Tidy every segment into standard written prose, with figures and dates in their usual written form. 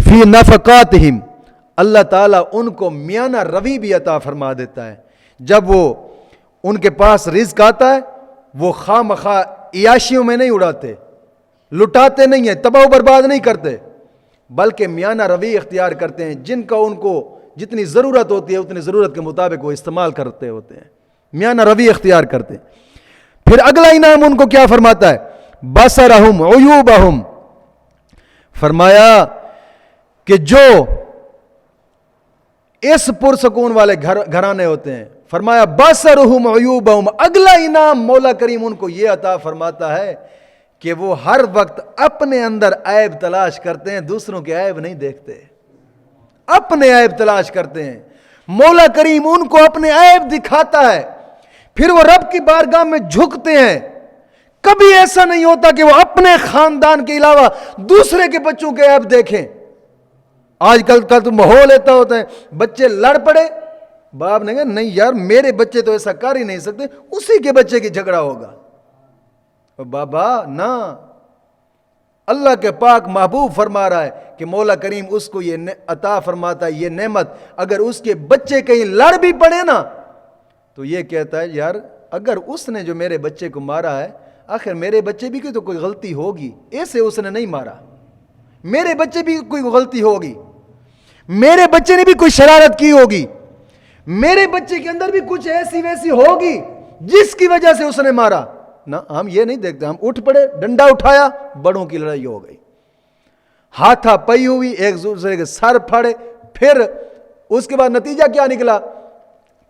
فی نفقاتہم، اللہ تعالیٰ ان کو میانہ روی بھی عطا فرما دیتا ہے. جب وہ ان کے پاس رزق آتا ہے وہ خواہ مخواہ عیاشیوں میں نہیں اڑاتے، لٹاتے نہیں ہیں، تباہ و برباد نہیں کرتے، بلکہ میانہ روی اختیار کرتے ہیں. جن کا ان کو جتنی ضرورت ہوتی ہے اتنی ضرورت کے مطابق وہ استعمال کرتے ہوتے ہیں، میانہ روی اختیار کرتے ہیں. پھر اگلا انعام ان کو کیا فرماتا ہے؟ بصرہم عیوبہم، فرمایا کہ جو اس پرسکون والے گھرانے ہوتے ہیں، فرمایا بصرہم عیوبہم، اگلا انعام مولا کریم ان کو یہ عطا فرماتا ہے کہ وہ ہر وقت اپنے اندر عیب تلاش کرتے ہیں، دوسروں کے عیب نہیں دیکھتے، اپنے عیب تلاش کرتے ہیں. مولا کریم ان کو اپنے عیب دکھاتا ہے، پھر وہ رب کی بارگاہ میں جھکتے ہیں. کبھی ایسا نہیں ہوتا کہ وہ اپنے خاندان کے علاوہ دوسرے کے بچوں کے عیب دیکھیں. آج کل کا تو ماحول ایسا ہوتا ہے، بچے لڑ پڑے، باپ نے کہا نہیں یار میرے بچے تو ایسا کر ہی نہیں سکتے، اسی کے بچے کی جھگڑا ہوگا. بابا نہ، اللہ کے پاک محبوب فرما رہا ہے کہ مولا کریم اس کو یہ عطا فرماتا ہے یہ نعمت. اگر اس کے بچے کہیں لڑ بھی پڑے نا تو یہ کہتا ہے یار اگر اس نے جو میرے بچے کو مارا ہے آخر میرے بچے بھی کی تو کوئی غلطی ہوگی، ایسے اس نے نہیں مارا، میرے بچے بھی کوئی غلطی ہوگی، میرے بچے نے بھی کوئی شرارت کی ہوگی، میرے بچے کے اندر بھی کچھ ایسی ویسی ہوگی جس کی وجہ سے اس نے مارا. نہ ہم یہ نہیں دیکھتے، ہم اٹھ پڑے، ڈنڈا اٹھایا، بڑوں کی لڑائی ہو گئی، ہاتھا پئی ہوئی، ایک دوسرے کے سر پھاڑے. پھر اس کے بعد نتیجہ کیا نکلا؟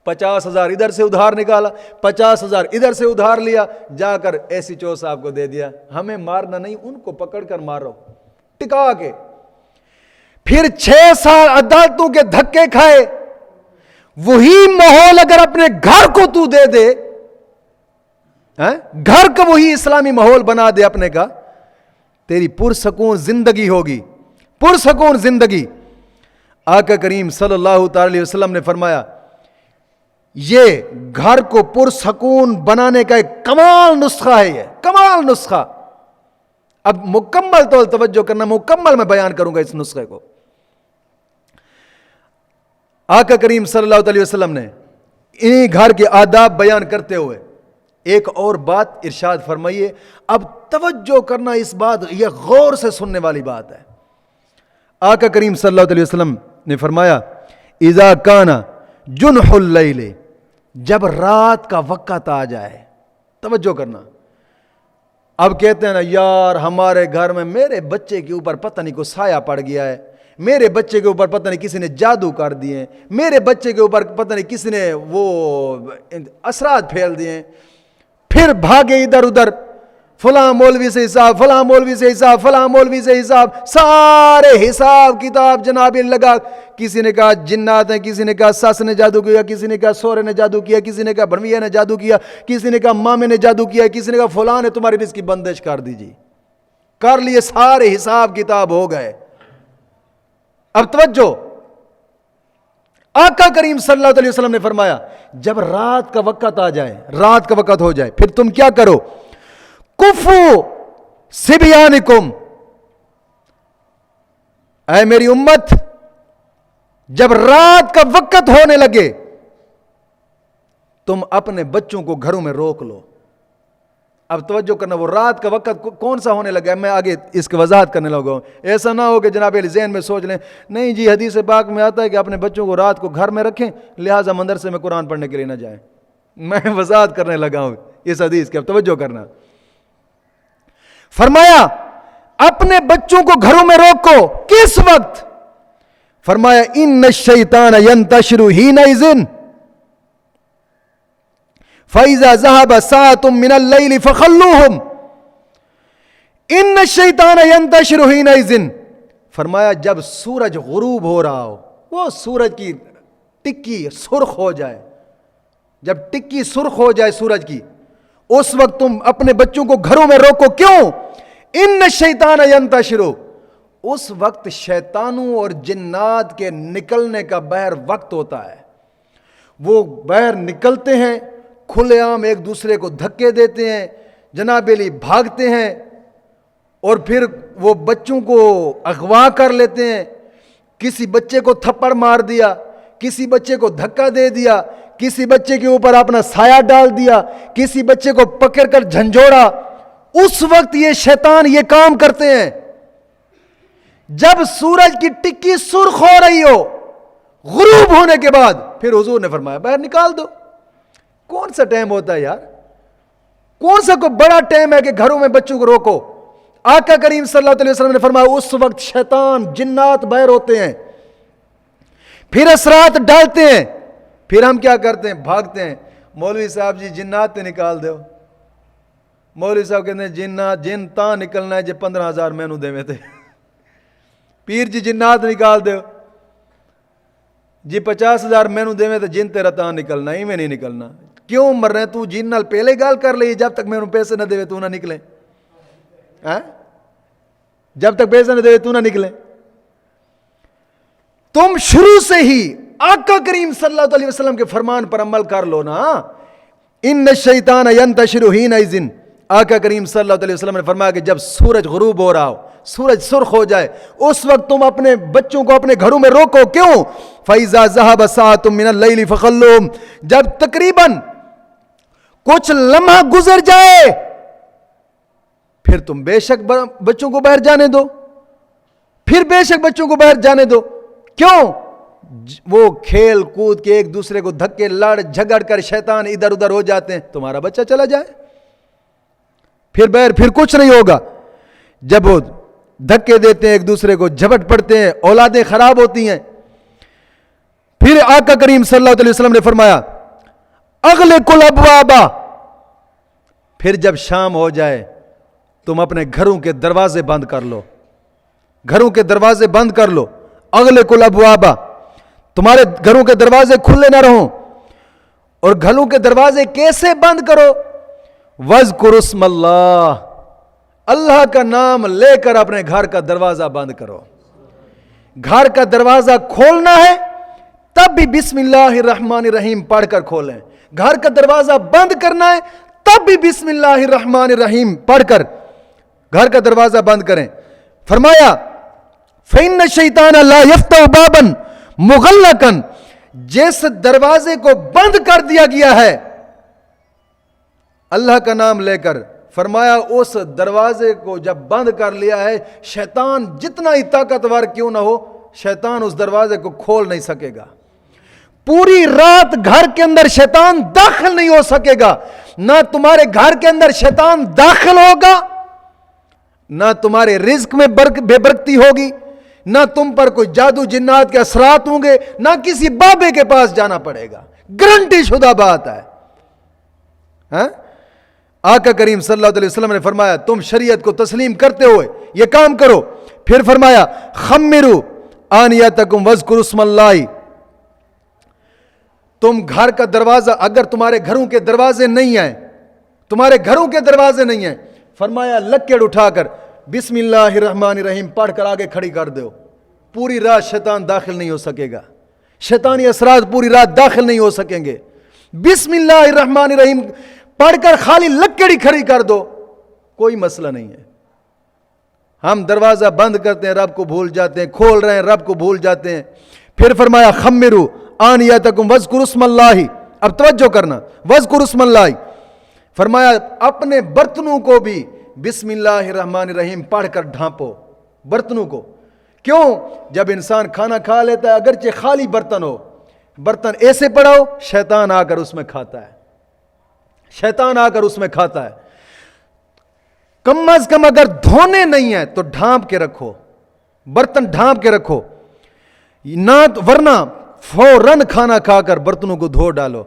50,000 ادھر سے ادھار نکالا، 50,000 ادھر سے ادھار لیا، جا کر ایسی چو صاحب کو دے دیا. ہمیں مارنا نہیں، ان کو پکڑ کر مارو ٹکا کے. پھر 6 سال عدالتوں کے دھکے کھائے. وہی ماحول اگر اپنے گھر کو تو دے دے، گھر کا وہی اسلامی ماحول بنا دے اپنے کا، تیری پرسکون زندگی ہوگی، پرسکون زندگی. آقا کریم صلی اللہ تعالی علیہ وسلم نے فرمایا یہ گھر کو پرسکون بنانے کا ایک کمال نسخہ ہے، یہ کمال نسخہ. اب مکمل طور توجہ کرنا، مکمل میں بیان کروں گا اس نسخے کو. آقا کریم صلی اللہ علیہ وسلم نے انہی گھر کے آداب بیان کرتے ہوئے ایک اور بات ارشاد فرمائیے. اب توجہ کرنا اس بات، یہ غور سے سننے والی بات ہے. آقا کریم صلی اللہ علیہ وسلم نے فرمایا اذا کان جنح اللیل، جب رات کا وقت آ جائے، توجہ کرنا. اب کہتے ہیں نا یار ہمارے گھر میں میرے بچے کے اوپر پتہ نہیں کو سایہ پڑ گیا ہے، میرے بچے کے اوپر پتہ نہیں کسی نے جادو کر دیے ہیں، میرے بچے کے اوپر پتہ نہیں کسی نے وہ اثرات پھیل دیے ہیں. پھر بھاگے ادھر ادھر، فلاں مولوی سے حساب، فلاں مولوی سے حساب، فلاں مولوی سے حساب، سارے حساب کتاب جناب لگا. کسی نے کہا جنات ہیں، کسی نے کہا سس نے جادو کیا، کسی نے کہا سورے نے جادو کیا، کسی نے کہا بھنویا نے جادو کیا، کسی نے کہا مامے نے جادو کیا، کسی نے کہا فلاں نے تمہاری رزق کی بندش کر دیجیے. کر لیے، سارے حساب کتاب ہو گئے. اب توجہ، آقا کریم صلی اللہ علیہ وسلم نے فرمایا جب رات کا وقت آ جائے، رات کا وقت ہو جائے، پھر تم کیا کرو؟ کفو سبیانکم، اے میری امت جب رات کا وقت ہونے لگے تم اپنے بچوں کو گھروں میں روک لو. اب توجہ کرنا، وہ رات کا وقت کون سا ہونے لگا ہے، میں آگے اس کی وضاحت کرنے لگا ہوں. ایسا نہ ہو کہ جناب ذہن میں سوچ لیں نہیں جی حدیث پاک میں آتا ہے کہ اپنے بچوں کو رات کو گھر میں رکھیں لہٰذا مدرسے میں قرآن پڑھنے کے لیے نہ جائیں. میں وضاحت کرنے لگا ہوں اس حدیث کی، اب توجہ کرنا. فرمایا اپنے بچوں کو گھروں میں روکو، کس وقت؟ فرمایا ان الشیطان ینتشر حینئذ فَإِذَا ذَهَبَ سَاعَةٌ مِّنَ اللَّيْلِ فَخَلُّوهُمْ إِنَّ الشَّيْطَانَ يَنْتَشِرُ حِينَئِذٍ. فرمایا جب سورج غروب ہو رہا ہو، وہ سورج کی ٹکی سرخ ہو جائے، جب ٹکی سرخ ہو جائے سورج کی، اس وقت تم اپنے بچوں کو گھروں میں روکو. کیوں؟ ان الشیطان ینتشر، اس وقت شیطانوں اور جنات کے نکلنے کا بہر وقت ہوتا ہے. وہ باہر نکلتے ہیں، کھلے عام ایک دوسرے کو دھکے دیتے ہیں، جناب علی بھاگتے ہیں، اور پھر وہ بچوں کو اغوا کر لیتے ہیں، کسی بچے کو تھپڑ مار دیا, کسی بچے کو دھکا دے دیا, کسی بچے کے اوپر اپنا سایہ ڈال دیا, کسی بچے کو پکڑ کر جھنجھوڑا, اس وقت یہ شیطان یہ کام کرتے ہیں. جب سورج کی ٹکی سرخ ہو رہی ہو, غروب ہونے کے بعد, پھر حضور نے فرمایا باہر نکال دو. کون سا ٹائم ہوتا ہے یار, کون سا کوئی بڑا ٹائم ہے کہ گھروں میں بچوں کو روکو. آقا کریم صلی اللہ علیہ وسلم نے فرمایا اس وقت شیطان جنات باہر ہوتے ہیں, پھر اثرات ڈالتے ہیں. پھر ہم کیا کرتے ہیں, بھاگتے ہیں, مولوی صاحب جی جنات تے نکال دو. مولوی صاحب کہتے ہیں جنات جن تاں نکلنا ہے جے 15,000 مینو دے تھے. پیر جی جنات نکال دو جی 50,000 مینو دے تو جن تیرا تاں نکلنا, ہی میں نہیں نکلنا. کیوں مر رہے تو جن نال پہلے گال کر لی, جب تک مینو پیسے نہ دے تو نہ نکلے, جب تک پیسے نہ دے تو نہ نکلے. تم شروع سے ہی آقا کریم صلی اللہ علیہ وسلم کے فرمان پر عمل کر لو نا. ان الشیطان ینتشر حینئذ, آقا کریم صلی اللہ علیہ وسلم نے فرمایا کہ جب سورج غروب ہو رہا ہو, سورج سرخ ہو جائے, اس وقت تم اپنے بچوں کو اپنے گھروں میں روکو. کیوں؟ فَإِذَا ذَهَبَ سَاعَةٌ مِّنَ اللَّيْلِ فَخَلُّوهُمْ, جب تقریباً کچھ لمحہ گزر جائے پھر تم بے شک بچوں کو باہر جانے دو, پھر بے شک بچوں کو باہر جانے دو. کیوں؟ وہ کھیل کود کے ایک دوسرے کو دھکے لڑ جھگڑ کر شیطان ادھر ادھر ہو جاتے ہیں, تمہارا بچہ چلا جائے پھر باہر, پھر کچھ نہیں ہوگا. جب وہ دھکے دیتے ہیں ایک دوسرے کو, جھپٹ پڑتے ہیں, اولادیں خراب ہوتی ہیں. پھر آقا کریم صلی اللہ علیہ وسلم نے فرمایا اغلقوا الابواب, پھر جب شام ہو جائے تم اپنے گھروں کے دروازے بند کر لو, گھروں کے دروازے بند کر لو. اغلقوا الابواب, تمہارے گھروں کے دروازے کھلے نہ رہوں. اور گھروں کے دروازے کیسے بند کرو؟ وَاذْكُرُوا اسْمَ اللَّهِ, اللہ کا نام لے کر اپنے گھر کا دروازہ بند کرو. گھر کا دروازہ کھولنا ہے تب بھی بسم اللہ الرحمن الرحیم پڑھ کر کھولیں. گھر کا دروازہ بند کرنا ہے تب بھی بسم اللہ الرحمن الرحیم پڑھ کر گھر کا دروازہ بند کریں. فرمایا فَإِنَّ الشَّيْطَانَ لَا يَفْتَحُ بَابًا مُغَلَّقًا, جس دروازے کو بند کر دیا گیا ہے اللہ کا نام لے کر, فرمایا اس دروازے کو جب بند کر لیا ہے, شیطان جتنا ہی طاقتور کیوں نہ ہو, شیطان اس دروازے کو کھول نہیں سکے گا. پوری رات گھر کے اندر شیطان داخل نہیں ہو سکے گا. نہ تمہارے گھر کے اندر شیطان داخل ہوگا, نہ تمہارے رزق میں بے برکتی ہوگی, نہ تم پر کوئی جادو جنات کے اثرات ہوں گے, نہ کسی بابے کے پاس جانا پڑے گا. گارنٹی شدہ بات ہے. آقا کریم صلی اللہ علیہ وسلم نے فرمایا تم شریعت کو تسلیم کرتے ہوئے یہ کام کرو. پھر فرمایا خمروا آنیاتکم واذکروا اسم اللہ, تم گھر کا دروازہ, اگر تمہارے گھروں کے دروازے نہیں ہیں, تمہارے گھروں کے دروازے نہیں ہیں, فرمایا لکڑ اٹھا کر بسم اللہ الرحمن الرحیم پڑھ کر آگے کھڑی کر دو. پوری رات شیطان داخل نہیں ہو سکے گا, شیطانی اثرات پوری رات داخل نہیں ہو سکیں گے. بسم اللہ الرحمن الرحیم پڑھ کر خالی لکڑی کھڑی کر دو, کوئی مسئلہ نہیں ہے. ہم دروازہ بند کرتے ہیں, رب کو بھول جاتے ہیں, کھول رہے ہیں, رب کو بھول جاتے ہیں. پھر فرمایا خمروا آنیاتکم واذکروا اسم اللہ, اب توجہ کرنا, واذکروا اسم اللہ, فرمایا اپنے برتنوں کو بھی بسم اللہ الرحمن الرحیم پڑھ کر ڈھانپو. برتنوں کو کیوں؟ جب انسان کھانا کھا لیتا ہے اگرچہ خالی برتن ہو, برتن ایسے پڑاؤ, شیطان آ کر اس میں کھاتا ہے, شیطان آ کر اس میں کھاتا ہے. کم از کم اگر دھونے نہیں ہیں تو ڈھانپ کے رکھو, برتن ڈھانپ کے رکھو, نہ ورنہ فوراً کھانا کھا کر برتنوں کو دھو ڈالو.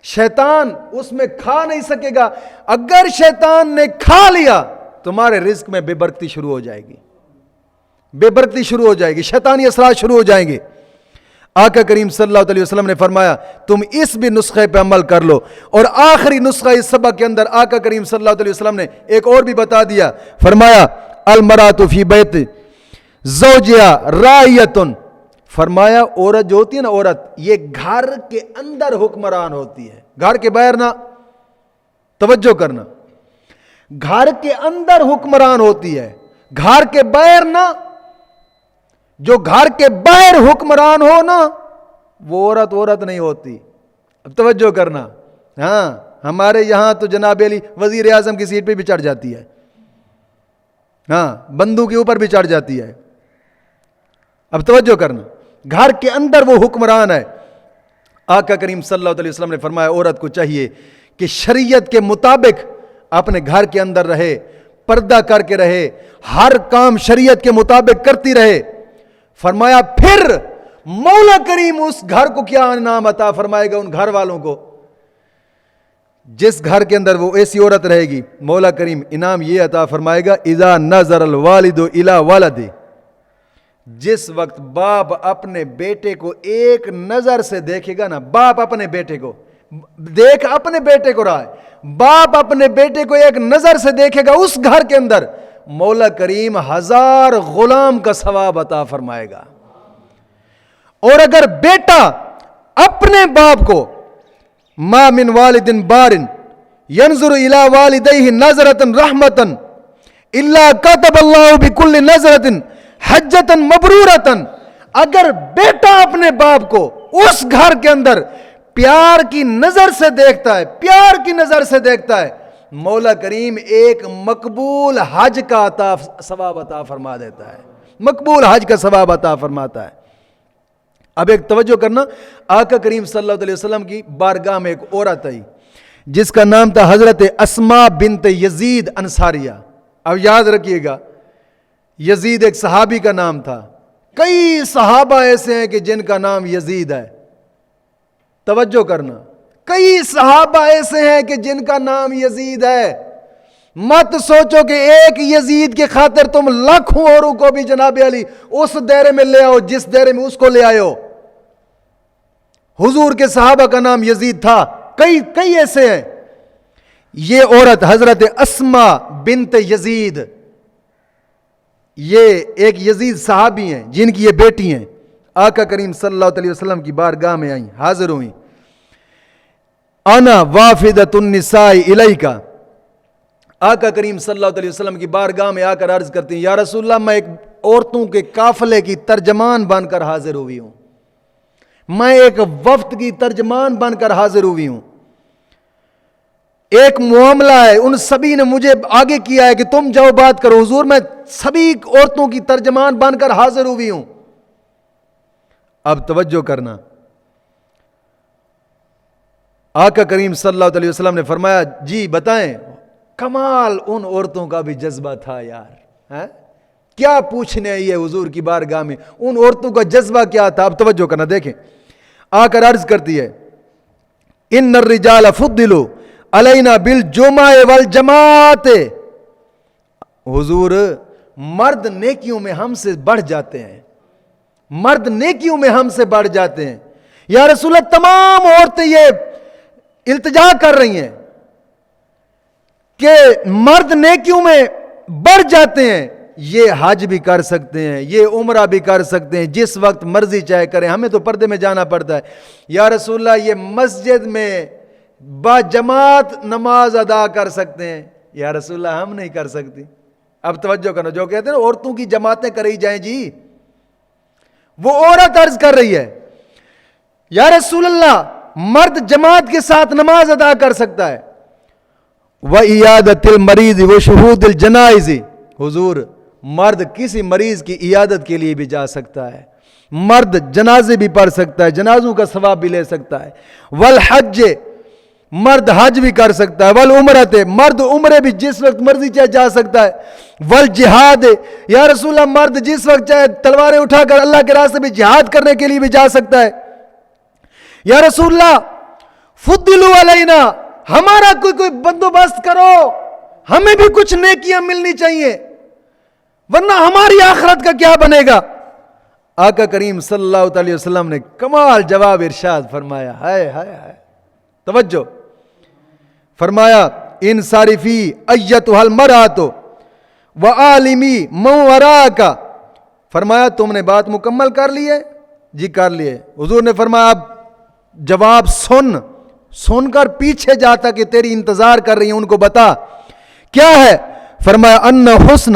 شیطان اس میں کھا نہیں سکے گا. اگر شیطان نے کھا لیا تمہارے رزق میں بے برکتی شروع ہو جائے گی, بے برکتی شروع ہو جائے گی, شیطانی اثرات شروع ہو جائیں گے. آقا کریم صلی اللہ علیہ وسلم نے فرمایا تم اس بھی نسخے پہ عمل کر لو. اور آخری نسخہ اس سبق کے اندر آقا کریم صلی اللہ علیہ وسلم نے ایک اور بھی بتا دیا. فرمایا المرأۃ فی بیت زوجہا راعیۃ, فرمایا عورت جو ہوتی ہے نا, عورت یہ گھر کے اندر حکمران ہوتی ہے, گھر کے باہر نہ. توجہ کرنا, گھر کے اندر حکمران ہوتی ہے, گھر کے باہر نہ. جو گھر کے باہر حکمران ہو نا وہ عورت نہیں ہوتی. اب توجہ کرنا. ہاں ہمارے یہاں تو جناب علی وزیر اعظم کی سیٹ پہ بھی چڑھ جاتی ہے, ہاں بندوق کے اوپر بھی چڑھ جاتی ہے. اب توجہ کرنا, گھر کے اندر وہ حکمران ہے. آقا کریم صلی اللہ علیہ وسلم نے فرمایا عورت کو چاہیے کہ شریعت کے مطابق اپنے گھر کے اندر رہے, پردہ کر کے رہے, ہر کام شریعت کے مطابق کرتی رہے. فرمایا پھر مولا کریم اس گھر کو کیا انعام عطا فرمائے گا, ان گھر والوں کو جس گھر کے اندر وہ ایسی عورت رہے گی, مولا کریم انعام یہ عطا فرمائے گا, اذا نظر الوالد الی ولدہ, جس وقت باپ اپنے بیٹے کو ایک نظر سے دیکھے گا نا, باپ اپنے بیٹے کو دیکھ اپنے بیٹے کو رہا ہے, باپ اپنے بیٹے کو ایک نظر سے دیکھے گا, اس گھر کے اندر مولا کریم 1000 غلام کا ثواب عطا فرمائے گا. اور اگر بیٹا اپنے باپ کو ما من والد بار ينظر الى والديه نظرة رحمة الا كتب الله بكل نظرة حجة مبرورة, اگر بیٹا اپنے باپ کو اس گھر کے اندر پیار کی نظر سے دیکھتا ہے, پیار کی نظر سے دیکھتا ہے, مولا کریم ایک مقبول حج کا ثواب عطا فرما دیتا ہے, مقبول حج کا ثواب عطا فرماتا ہے. اب ایک توجہ کرنا, آقا کریم صلی اللہ علیہ وسلم کی بارگاہ میں ایک عورت آئی جس کا نام تھا حضرت اسماء بنت یزید انصاریہ. اب یاد رکھیے گا, یزید ایک صحابی کا نام تھا. کئی صحابہ ایسے ہیں کہ جن کا نام یزید ہے. توجہ کرنا, کئی صحابہ ایسے ہیں کہ جن کا نام یزید ہے. مت سوچو کہ ایک یزید کے خاطر تم لاکھوں اوروں کو بھی جناب علی اس دائرے میں لے آؤ جس دائرے میں اس کو لے آئے ہو. حضور کے صحابہ کا نام یزید تھا, کئی ایسے ہیں. یہ عورت حضرت اسماء بنت یزید, یہ ایک یزید صحابی ہیں جن کی یہ بیٹی ہیں, آقا کریم صلی اللہ علیہ وسلم کی بارگاہ میں آئیں, حاضر ہوئیں. انا وافدۃ النساء الیک, آقا کریم صلی اللہ علیہ وسلم کی بارگاہ میں آ کر عرض کرتی ہیں, یا رسول اللہ میں ایک عورتوں کے قافلے کی ترجمان بن کر حاضر ہوئی ہوں, میں ایک وفد کی ترجمان بن کر حاضر ہوئی ہوں. ایک معاملہ ہے, ان سبھی نے مجھے آگے کیا ہے کہ تم جاؤ بات کرو. حضور میں سبھی عورتوں کی ترجمان بن کر حاضر ہوئی ہوں. اب توجہ کرنا, آقا کریم صلی اللہ علیہ وسلم نے فرمایا جی بتائیں. کمال ان عورتوں کا بھی جذبہ تھا یار, کیا پوچھنے آئی ہے حضور کی بارگاہ میں, ان عورتوں کا جذبہ کیا تھا. اب توجہ کرنا, دیکھیں آ کر عرض کرتی ہے, ان الرجال فضلوا علینا بالجمع والجماعت, حضور مرد نیکیوں میں ہم سے بڑھ جاتے ہیں, مرد نیکیوں میں ہم سے بڑھ جاتے ہیں. یا رسول اللہ تمام عورتیں یہ التجا کر رہی ہیں کہ مرد نیکیوں میں بڑھ جاتے ہیں, یہ حج بھی کر سکتے ہیں, یہ عمرہ بھی کر سکتے ہیں, جس وقت مرضی چاہے کریں, ہمیں تو پردے میں جانا پڑتا ہے. یا رسول اللہ یہ مسجد میں با جماعت نماز ادا کر سکتے ہیں, یا رسول اللہ ہم نہیں کر سکتی. اب توجہ کرنا, جو کہتے ہیں عورتوں کی جماعتیں کرائی جائیں, جی وہ عورت عرض کر رہی ہے یا رسول اللہ مرد جماعت کے ساتھ نماز ادا کر سکتا ہے. وَعِيَادَةِ الْمَرِيضِ وَشُهُودِ الْجَنَائِزِ, حضور مرد کسی مریض کی عیادت کے لیے بھی جا سکتا ہے, مرد جنازے بھی پڑھ سکتا ہے, جنازوں کا ثواب بھی لے سکتا ہے. والحج, مرد حج بھی کر سکتا ہے. والعمرۃ, مرد عمرے بھی جس وقت مرضی چاہے جا سکتا ہے. والجہاد, یا رسول اللہ مرد جس وقت چاہے تلواریں اٹھا کر اللہ کے راستے میں جہاد کرنے کے لیے بھی جا سکتا ہے. یا رسول اللہ فضلوا علینا, ہمارا کوئی بندوبست کرو, ہمیں بھی کچھ نیکیاں ملنی چاہیے ورنہ ہماری آخرت کا کیا بنے گا. آقا کریم صلی اللہ علیہ وسلم نے کمال جواب ارشاد فرمایا, ہائے ہائے ہائے, توجہ فرمایا, انصرفی ایتھا المرأۃ وعالمی من وراک, فرمایا تم نے بات مکمل کر لی ہے؟ جی کر لیے. حضور نے فرمایا اب جواب سن کر پیچھے جاتا کہ تیری انتظار کر رہی ہیں, ان کو بتا کیا ہے. فرمایا ان حسن